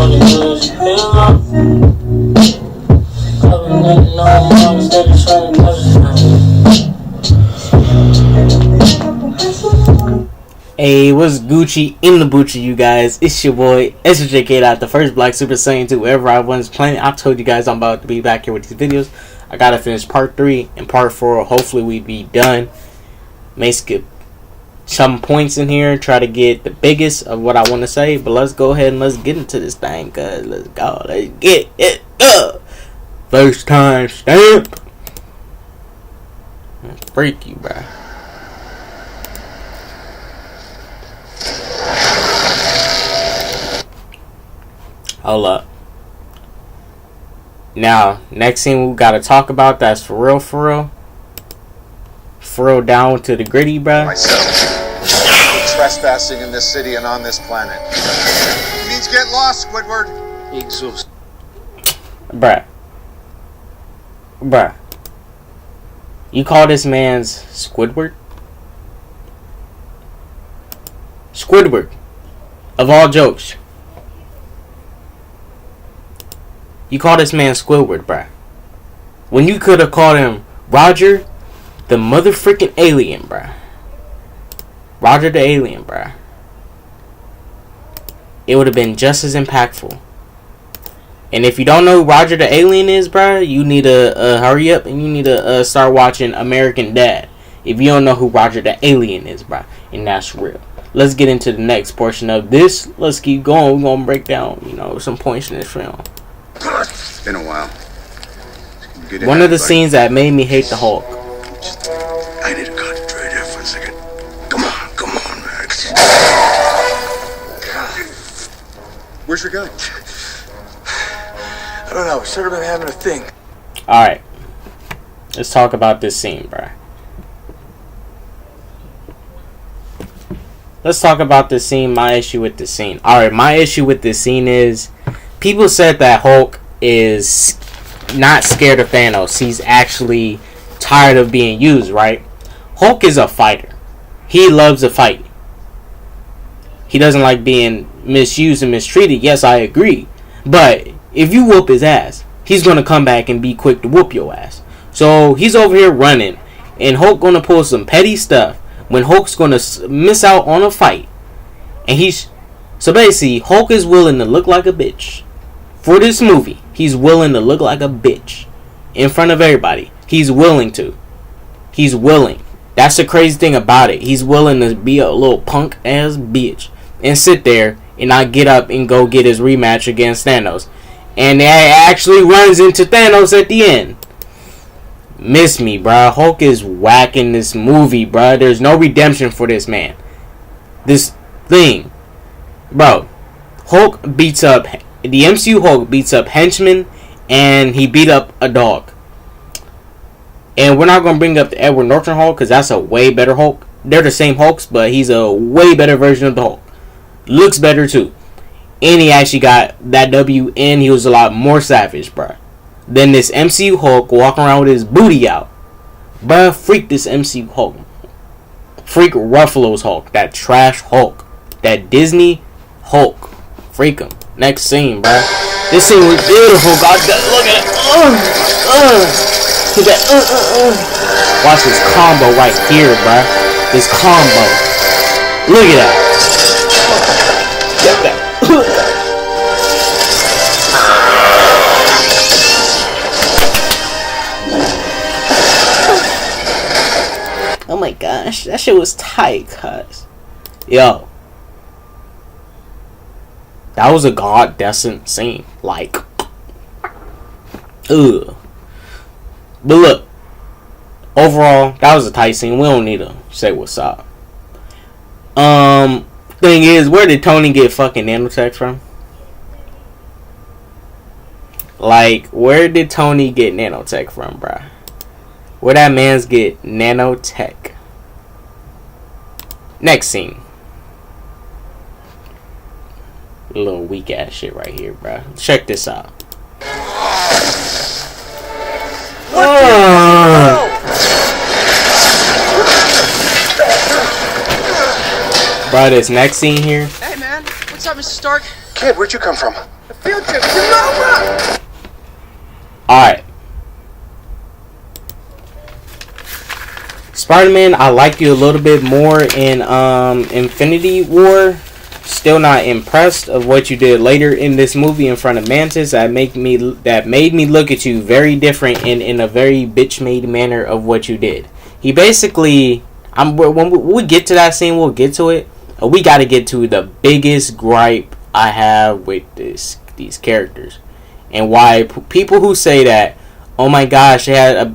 only do is hang up. I've been letting no more instead of trying to touch it. Hey, what's Gucci in the Bucci, you guys? It's your boy SJK, the first Black Super Saiyan to wherever I was playing. I told you guys I'm about to be back here with these videos. I gotta finish part 3 and part 4. Hopefully we be done. May skip some points in here, try to get the biggest of what I want to say, but let's go ahead and let's get into this thing, cuz let's go, let's get it up. First time stamp. Freak you, bro. Hold up. Now, next thing we gotta talk about that's for real, for real down to the gritty, bro. Myself. Trespassing in this city and on this planet. It means get lost, Squidward. Exhaust. Bruh. You call this man's Squidward? Squidward. Of all jokes. You call this man Squidward, bruh. When you could have called him Roger the motherfucking alien, bruh. Roger the alien, bruh. It would have been just as impactful. And if you don't know who Roger the alien is, bruh, you need to hurry up and you need to start watching American Dad. If you don't know who Roger the alien is, bruh. And that's real. Let's get into the next portion of this. Let's keep going. We're going to break down, some points in this film. It's been a while. One of the scenes that made me hate the Hulk. I need to concentrate here for a second. Come on, Max. Where's your gun? I don't know. We should have been having a thing. Alright. Let's talk about this scene, bruh. Let's talk about this scene, my issue with this scene. Alright, my issue with this scene is people said that Hulk is not scared of Thanos. He's actually tired of being used, right? Hulk is a fighter. He loves to fight. He doesn't like being misused and mistreated. Yes, I agree. But if you whoop his ass, he's going to come back and be quick to whoop your ass. So he's over here running, and Hulk going to pull some petty stuff when Hulk's going to miss out on a fight. And so basically, Hulk is willing to look like a bitch. For this movie, he's willing to look like a bitch. In front of everybody. He's willing to. He's willing. That's the crazy thing about it. He's willing to be a little punk ass bitch. And sit there and not get up and go get his rematch against Thanos. And it actually runs into Thanos at the end. Miss me, bruh. Hulk is whacking this movie, bruh. There's no redemption for this man. This thing. Bro. Hulk beats up... The MCU Hulk beats up henchmen, and he beat up a dog. And we're not going to bring up the Edward Norton Hulk, because that's a way better Hulk. They're the same Hulks, but he's a way better version of the Hulk. Looks better, too. And he actually got that W, and he was a lot more savage, bruh. Than this MCU Hulk walking around with his booty out. Bruh, freak this MCU Hulk. Freak Ruffalo's Hulk. That trash Hulk. That Disney Hulk. Freak him. Next scene, bruh. This scene was beautiful. God, look at it. Look at Watch this combo right here, bruh. This combo. Look at that. Get that. Oh my gosh, that shit was tight, cuz. Yo. That was a god-decent scene. Like. Ugh. But look. Overall, that was a tight scene. We don't need to say what's up. Thing is, where did Tony get fucking nanotech from? Like, where did Tony get nanotech from, bruh? Where that man's get nanotech? Next scene. A little weak ass shit right here, bruh. Check this out. Bruh, this next scene here. Hey man, what's up, Mr. Stark? Kid, where'd you come from? The Future, Sonoma! Alright. Spider-Man, I like you a little bit more in Infinity War. Still not impressed of what you did later in this movie in front of Mantis. That made me look at you very different and in a very bitch-made manner of what you did. He basically, when we get to that scene, we'll get to it. We got to get to the biggest gripe I have with these characters, and why people who say that, oh my gosh, they had a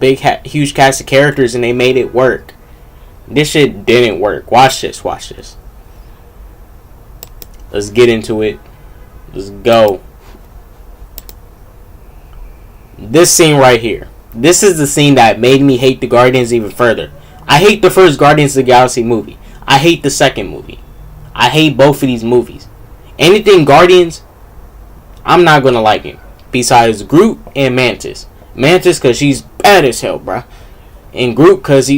huge cast of characters and they made it work. This shit didn't work. Watch this. Let's get into it. Let's go. This scene right here. This is the scene that made me hate the Guardians even further. I hate the first Guardians of the Galaxy movie. I hate the second movie. I hate both of these movies. Anything Guardians, I'm not gonna like it. Besides Groot and Mantis. Mantis because she's bad as hell, bruh. And Groot because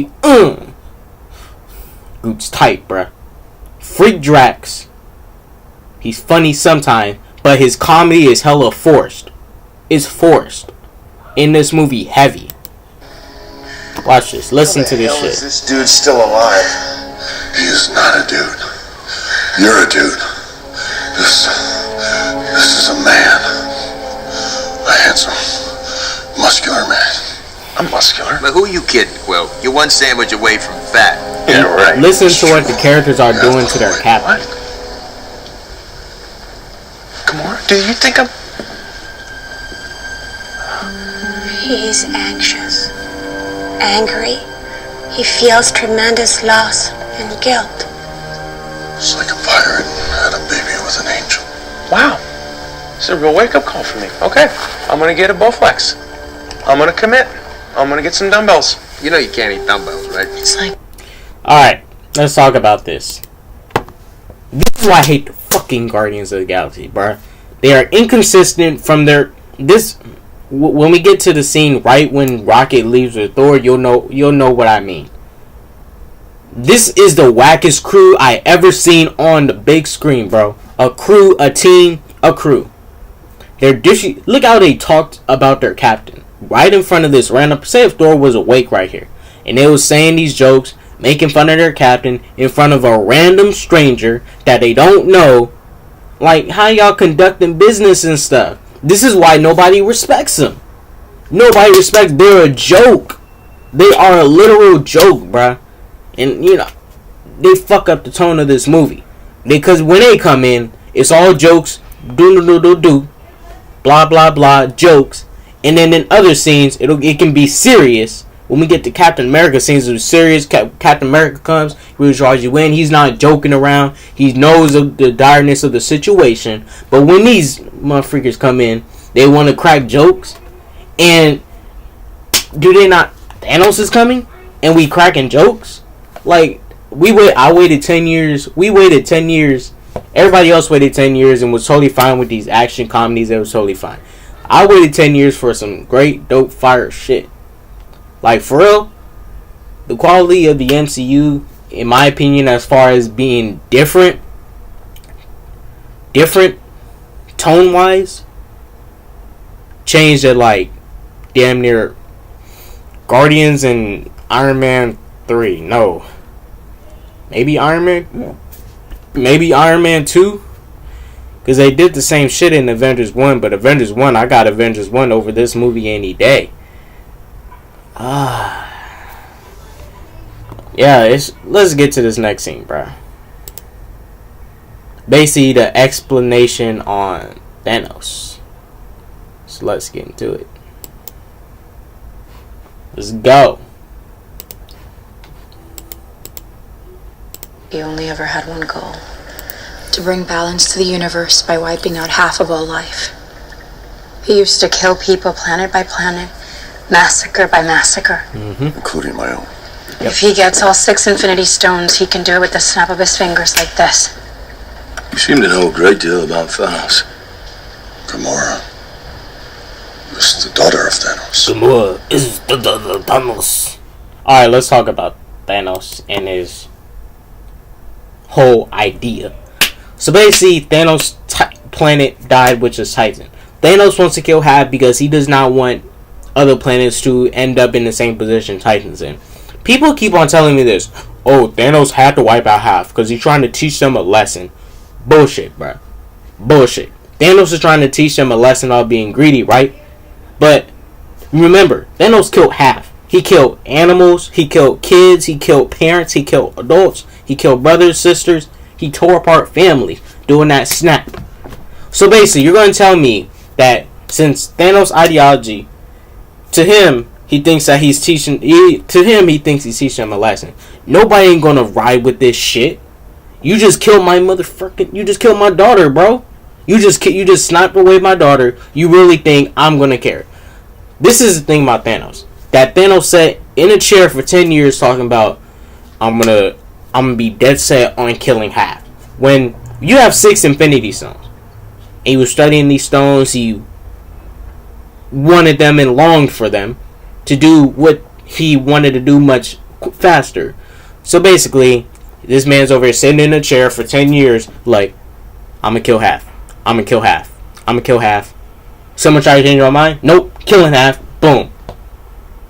Groot's tight, bruh. Freak Drax. He's funny sometimes, but his comedy is hella forced. It's forced. In this movie, heavy. Watch this. Listen to this shit. Is this dude still alive? He is not a dude. You're a dude. This is a man. A handsome, muscular man. I'm muscular. But who you kidding, Quill? You're one sandwich away from fat. Yeah, right. Listen to what the characters are doing to their captain. Gamora, do you think I'm... He's anxious, angry. He feels tremendous loss and guilt. It's like a pirate had a baby with an angel. Wow. It's a real wake-up call for me. Okay, I'm gonna get a Bowflex. I'm gonna commit. I'm gonna get some dumbbells. You know you can't eat dumbbells, right? It's like... Alright, let's talk about this. This is why I hate the fucking Guardians of the Galaxy, bruh. They are inconsistent from their... When we get to the scene right when Rocket leaves with Thor, you'll know what I mean. This is the wackest crew I ever seen on the big screen, bro. A crew, a team, a crew. Look how they talked about their captain. Right in front of this random... Say if Thor was awake right here. And they was saying these jokes, making fun of their captain in front of a random stranger that they don't know. Like, how y'all conducting business and stuff? This is why nobody respects them. Nobody respects... They're a joke. They are a literal joke, bruh. And, they fuck up the tone of this movie. Because when they come in, it's all jokes. Do. Blah, blah, blah. Jokes. And then in other scenes, it can be serious. When we get to Captain America scenes, it's serious. Captain America comes, he will charge you in. He's not joking around. He knows of the direness of the situation. But when these motherfuckers come in, they want to crack jokes. And do they not? Thanos is coming, and we cracking jokes. Like I waited 10 years. We waited 10 years. Everybody else waited 10 years and was totally fine with these action comedies. They was totally fine. I waited 10 years for some great, dope, fire shit. Like, for real, the quality of the MCU, in my opinion, as far as being different tone-wise, changed at, like, damn near Guardians and Iron Man 3. No. Maybe Iron Man 2? Because they did the same shit in Avengers 1, but Avengers 1, I got Avengers 1 over this movie any day. Yeah, let's get to this next scene, bruh. Basically, the explanation on Thanos. So let's get into it. Let's go. He only ever had one goal. To bring balance to the universe by wiping out half of all life. He used to kill people planet by planet, massacre by massacre. Including my own. If he gets all 6 Infinity Stones, he can do it with the snap of his fingers like this. You seem to know a great deal about Thanos. Gamora is the daughter of Thanos. Gamora is the daughter of Thanos. Alright, let's talk about Thanos and his whole idea. So basically, Thanos planet died, which is Titan. Thanos wants to kill half because he does not want other planets to end up in the same position Titan's in. People keep on telling me this. Oh, Thanos had to wipe out half because he's trying to teach them a lesson. Bullshit, bro. Bullshit. Thanos is trying to teach them a lesson of being greedy, right? But remember, Thanos killed half. He killed animals, he killed kids, he killed parents, he killed adults, he killed brothers, sisters, he tore apart families doing that snap. So basically, you're going to tell me that since Thanos' ideology, to him, he thinks that he's teaching, he thinks he's teaching them a lesson. Nobody ain't going to ride with this shit. You just killed my motherfucking, you just killed my daughter, bro. You just sniped away my daughter. You really think I'm going to care? This is the thing about Thanos. That Thanos sat in a chair for 10 years talking about, I'm gonna be dead set on killing half. When you have 6 Infinity Stones, and he was studying these stones, he wanted them and longed for them to do what he wanted to do much faster. So basically, this man's over here sitting in a chair for 10 years like, I'm gonna kill half. I'm gonna kill half. I'm gonna kill half. Someone try to change your mind? Nope. Killing half. Boom.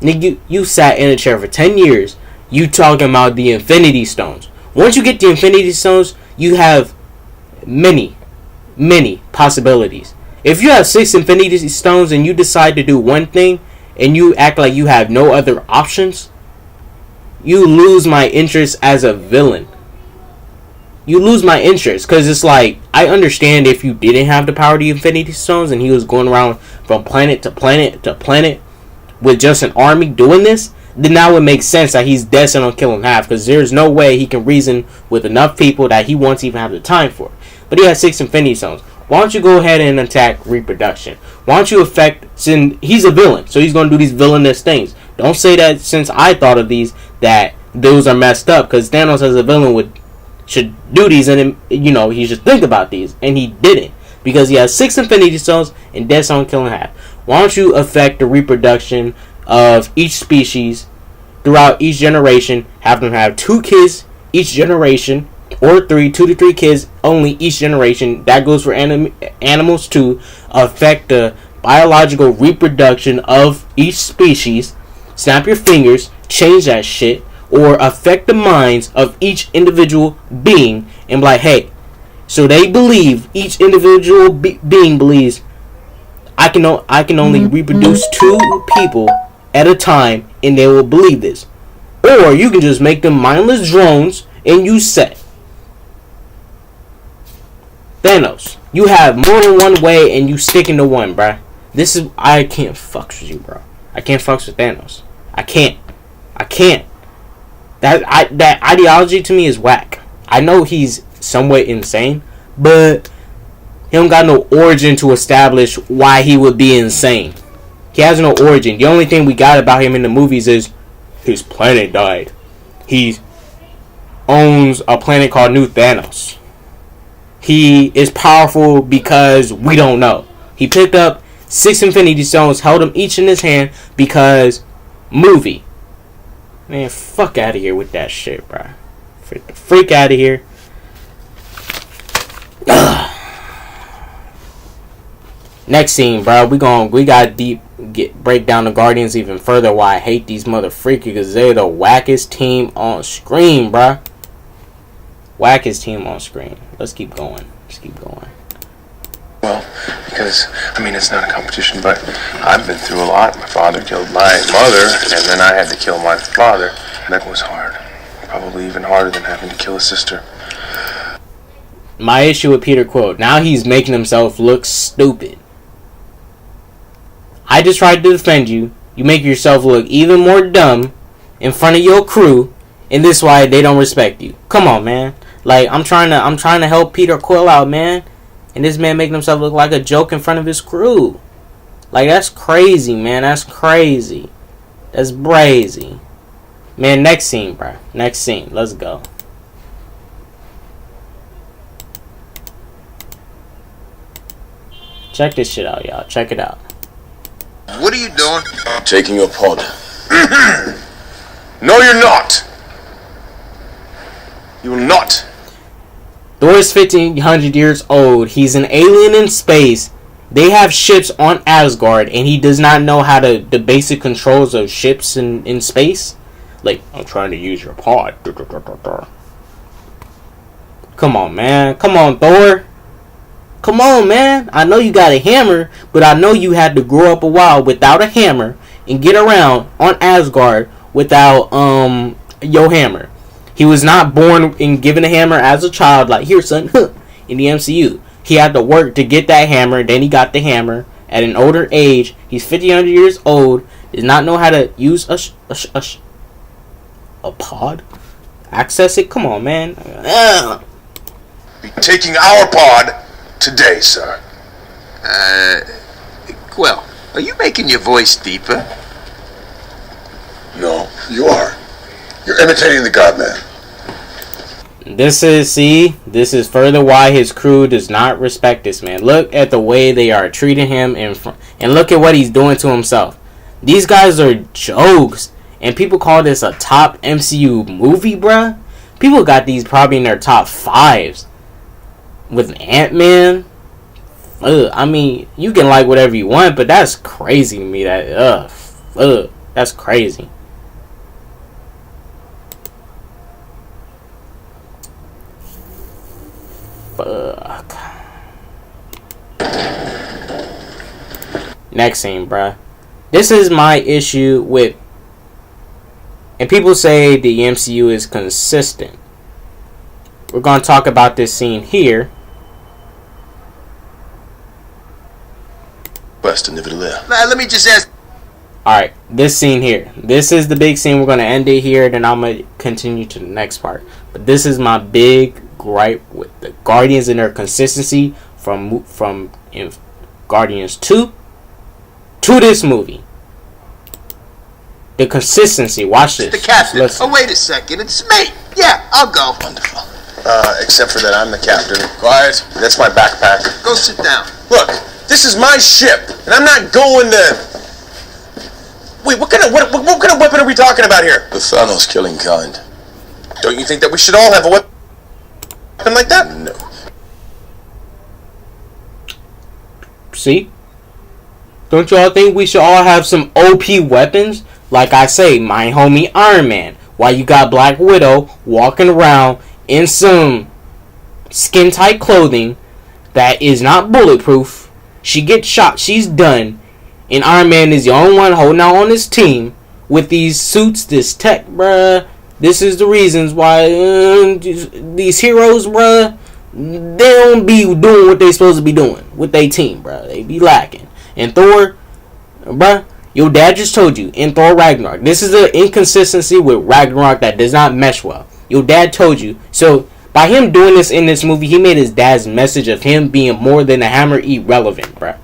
Nigga, you sat in a chair for 10 years. You talking about the Infinity Stones. Once you get the Infinity Stones, you have many possibilities. If you have 6 Infinity Stones and you decide to do one thing and you act like you have no other options, you lose my interest as a villain. You lose my interest because it's like, I understand if you didn't have the power of the Infinity Stones and he was going around from planet to planet to planet with just an army doing this, then that would make sense that he's destined on killing half because there's no way he can reason with enough people that he won't even have the time for. But he has 6 Infinity Stones. Why don't you go ahead and attack reproduction? Why don't you he's a villain, so he's going to do these villainous things. Don't say that since I thought of these that those are messed up because Thanos as a villain should do these and he should think about these, and he didn't because he has 6 Infinity Stones and dead on killing half. Why don't you affect the reproduction of each species throughout each generation? Have them have 2 kids each generation, or 2 to 3 kids only each generation. That goes for animals too. Affect the biological reproduction of each species. Snap your fingers, change that shit, or affect the minds of each individual being and be like, hey, so they believe, each individual being believes, I can only reproduce 2 people at a time, and they will believe this. Or you can just make them mindless drones, and you set. Thanos, you have more than one way, and you sticking to one, bruh. I can't fucks with you, bro. I can't fucks with Thanos. I can't. That ideology to me is whack. I know he's somewhat insane, but he don't got no origin to establish why he would be insane. He has no origin. The only thing we got about him in the movies is his planet died. He owns a planet called New Thanos. He is powerful because we don't know. He picked up 6 Infinity Stones, held them each in his hand because movie. Man, fuck out of here with that shit, bro. Freak out of here. Next scene, bro. We gotta break down the Guardians even further. Why I hate these motherfuckers, because they're the wackest team on screen, bro. Wackest team on screen. Let's keep going. Well, because, it's not a competition, but I've been through a lot. My father killed my mother, and then I had to kill my father. That was hard. Probably even harder than having to kill a sister. My issue with Peter Quill, now he's making himself look stupid. I just tried to defend you. You make yourself look even more dumb in front of your crew, and this is why they don't respect you. Come on, man. Like, I'm trying to help Peter Quill out, man. And this man making himself look like a joke in front of his crew. Like, that's crazy, man. That's crazy. That's brazy. Man, next scene, bro. Next scene. Let's go. Check this shit out, y'all. Check it out. What are you doing? Taking your pod. No, you're not. You will not. Thor is 1,500 years old. He's an alien in space. They have ships on Asgard, and he does not know how to the basic controls of ships in space. Like, I'm trying to use your pod. Come on, man. Come on, Thor. Come on, man. I know you got a hammer, but I know you had to grow up a while without a hammer and get around on Asgard without your hammer. He was not born and given a hammer as a child, like, here, son, in the MCU. He had to work to get that hammer, then he got the hammer at an older age. He's 1,500 years old, does not know how to use a pod? Access it? Come on, man. Be taking our pod today, sir. Well, are you making your voice deeper? No, you are. You're imitating the God-Man. This is further why his crew does not respect this man. Look at the way they are treating him and look at what he's doing to himself. These guys are jokes, and people call this a top MCU movie, bruh. People got these probably in their top 5s. With Ant-Man, I mean, you can like whatever you want, but that's crazy to me. That's crazy. Fuck. Next scene, bruh. This is my issue with, and people say the MCU is consistent. We're going to talk about this scene here. Let me just ask. Alright, this scene here. This is the big scene. We're going to end it here, then I'm going to continue to the next part. But this is my big gripe with the Guardians and their consistency from Guardians 2 to this movie. The consistency. Watch this. The captain. Listen. Oh, wait a second. It's me. Yeah, I'll go. Wonderful. Except for that I'm the captain. Quiet. That's my backpack. Go sit down. Look, this is my ship, and I'm not going to... Wait, what kind of weapon are we talking about here? The Thanos killing kind. Don't you think that we should all have a weapon like that? No. See? Don't y'all think we should all have some OP weapons? Like I say, my homie Iron Man. While you got Black Widow walking around in some skin-tight clothing that is not bulletproof. She gets shot, she's done. And Iron Man is the only one holding out on his team with these suits, this tech, bruh. This is the reasons why these heroes, bruh, they don't be doing what they supposed to be doing with their team, bruh. They be lacking. And Thor, bruh, your dad just told you in Thor Ragnarok. This is the inconsistency with Ragnarok that does not mesh well. Your dad told you. So by him doing this in this movie, he made his dad's message of him being more than a hammer irrelevant, bruh.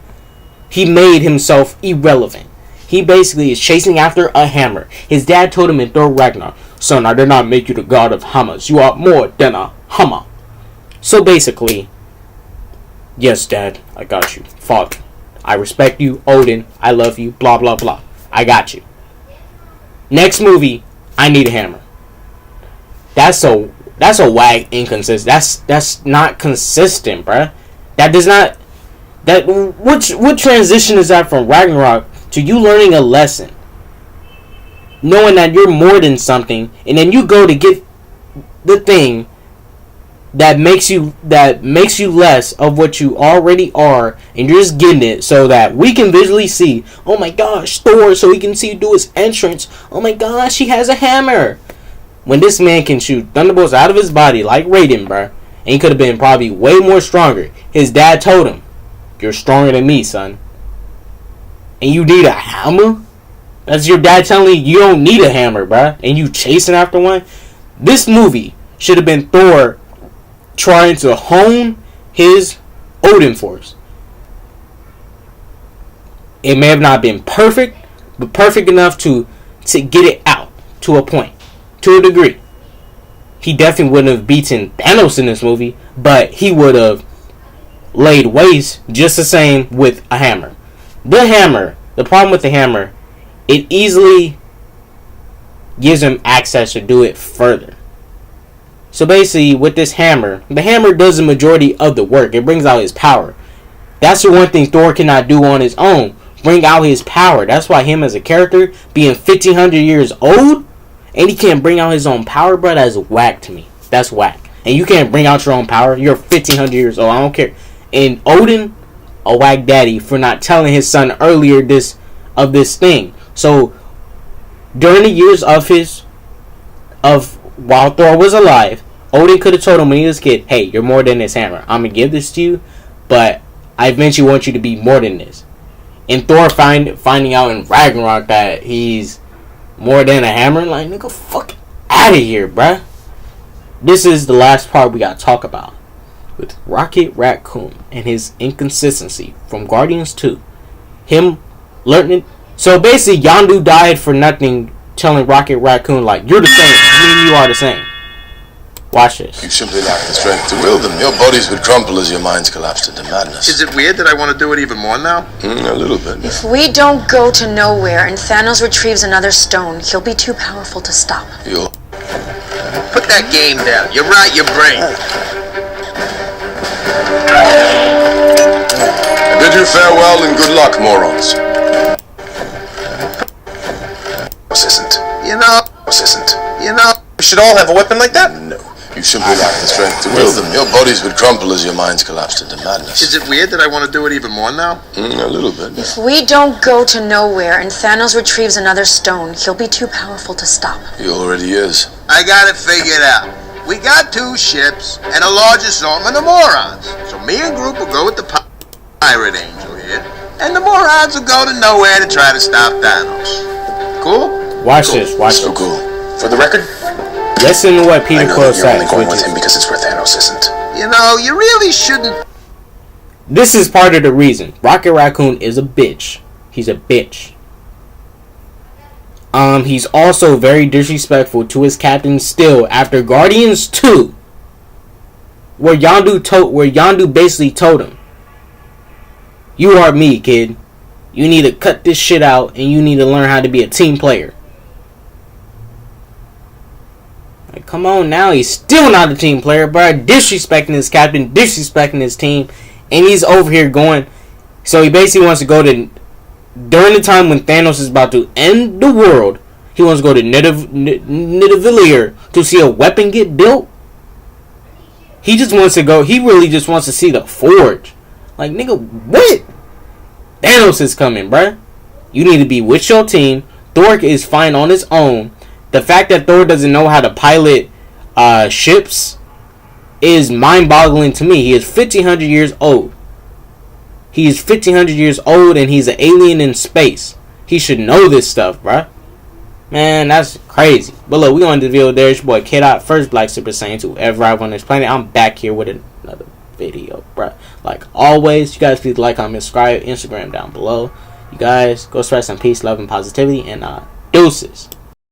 He made himself irrelevant. He basically is chasing after a hammer. His dad told him in Thor Ragnarok, son, I did not make you the god of hammers. You are more than a hammer. So basically, yes, Dad, I got you. Father, I respect you. Odin, I love you. Blah, blah, blah. I got you. Next movie, I need a hammer. That's a wag inconsistent. That's not consistent, bruh. That does not... What transition is that from Ragnarok to you learning a lesson? Knowing that you're more than something, and then you go to get the thing that makes you less of what you already are, and you're just getting it so that we can visually see, oh my gosh, Thor, so he can see you do his entrance. Oh my gosh, he has a hammer. When this man can shoot thunderbolts out of his body like Raiden, bruh, and he could have been probably way more stronger. His dad told him, you're stronger than me, son. And you need a hammer? That's your dad telling you don't need a hammer, bruh. And you chasing after one? This movie should have been Thor trying to hone his Odin force. It may have not been perfect, but perfect enough to get it out to a point, to a degree. He definitely wouldn't have beaten Thanos in this movie, but he would have laid waste just the same with a hammer. The problem with the hammer, it easily gives him access to do it further. So basically, with this hammer, the hammer does the majority of the work. It brings out his power. That's the one thing Thor cannot do on his own. Bring out his power. That's why him as a character, being 1,500 years old, and he can't bring out his own power, bro, that's whack to me. That's whack. And you can't bring out your own power. You're 1,500 years old. I don't care. And Odin, a whack daddy for not telling his son earlier this thing. So during the years of while Thor was alive, Odin could have told him when he was a kid, hey, you're more than this hammer. I'm gonna give this to you, but I eventually want you to be more than this. And Thor finding out in Ragnarok that he's more than a hammer, like, nigga, fuck out of here, bruh. This is the last part we gotta talk about. With Rocket Raccoon and his inconsistency from Guardians 2. Him learning. So basically, Yondu died for nothing, telling Rocket Raccoon, like, you're the same. Me and you are the same. Watch this. You simply lack the strength to will them. Your bodies would crumple as your minds collapsed into madness. Is it weird that I want to do it even more now? A little bit. If we don't go to nowhere and Thanos retrieves another stone, he'll be too powerful to stop. You'll... Put that game down. You're right, your brain. I bid you farewell and good luck, morons. This isn't. This isn't. We should all have a weapon like that? No. You simply lack the strength to will them. Your bodies would crumple as your minds collapsed into madness. Is it weird that I want to do it even more now? A little bit. If we don't go to nowhere and Thanos retrieves another stone, he'll be too powerful to stop. He already is. I got it figured out. We got 2 ships and a large assortment of morons. So me and Group will go with the pirate angel here, and the morons will go to nowhere to try to stop Thanos. Cool? Watch this. Watch So this. cool. For the record, Listen to what I Peter know Quill that you're only says. going with him because it's where Thanos isn't. You really shouldn't. This is part of the reason. Rocket Raccoon is a bitch. He's a bitch. He's also very disrespectful to his captain still after Guardians 2. Where Yondu basically told him, you are me, kid. You need to cut this shit out and you need to learn how to be a team player. Like, come on now, he's still not a team player, bro. Disrespecting his captain, disrespecting his team, and he's over here going. So he basically wants to go to, during the time when Thanos is about to end the world, he wants to go to Nidavellir to see a weapon get built. He just wants to go. He really just wants to see the forge. Like, nigga, what? Thanos is coming, bruh. You need to be with your team. Thor is fine on his own. The fact that Thor doesn't know how to pilot ships is mind-boggling to me. He is 1,500 years old. He is 1,500 years old and he's an alien in space. He should know this stuff, bruh. Man, that's crazy. But look, we on the video there. It's your boy K-Dot, first Black Super Saiyan to ever arrive on this planet. I'm back here with another video, bruh. Like always, you guys please like, comment, subscribe, Instagram down below. You guys go spread some peace, love, and positivity, and deuces.